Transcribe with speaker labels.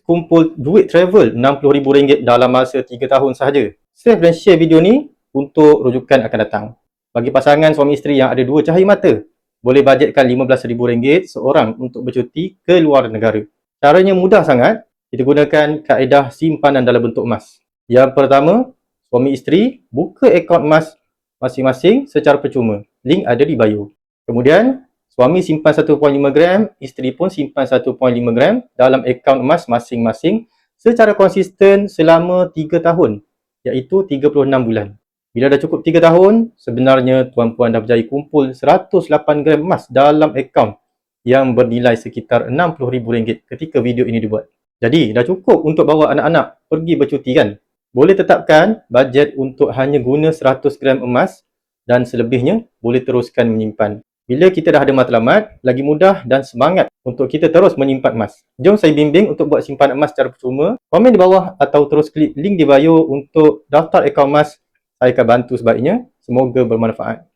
Speaker 1: kumpul duit travel RM60,000 dalam masa 3 tahun sahaja. Save dan share video ni untuk rujukan akan datang. Bagi pasangan suami isteri yang ada dua cahaya mata, boleh bajetkan RM15,000 seorang untuk bercuti ke luar negara. Caranya mudah sangat. Kita gunakan kaedah simpanan dalam bentuk emas. Yang pertama, suami isteri buka akaun emas masing-masing secara percuma. Link ada di bio. Kemudian, suami simpan 1.5 gram, isteri pun simpan 1.5 gram dalam akaun emas masing-masing secara konsisten selama 3 tahun, iaitu 36 bulan. Bila dah cukup 3 tahun, sebenarnya tuan-puan dah berjaya kumpul 108 gram emas dalam akaun yang bernilai sekitar RM60,000 ketika video ini dibuat. Jadi, dah cukup untuk bawa anak-anak pergi bercuti kan? Boleh tetapkan bajet untuk hanya guna 100 gram emas dan selebihnya boleh teruskan menyimpan. Bila kita dah ada matlamat, lagi mudah dan semangat untuk kita terus menyimpan emas. Jom saya bimbing untuk buat simpanan emas secara percuma. Komen di bawah atau terus klik link di bio untuk daftar akaun emas. Saya akan bantu sebaiknya. Semoga bermanfaat.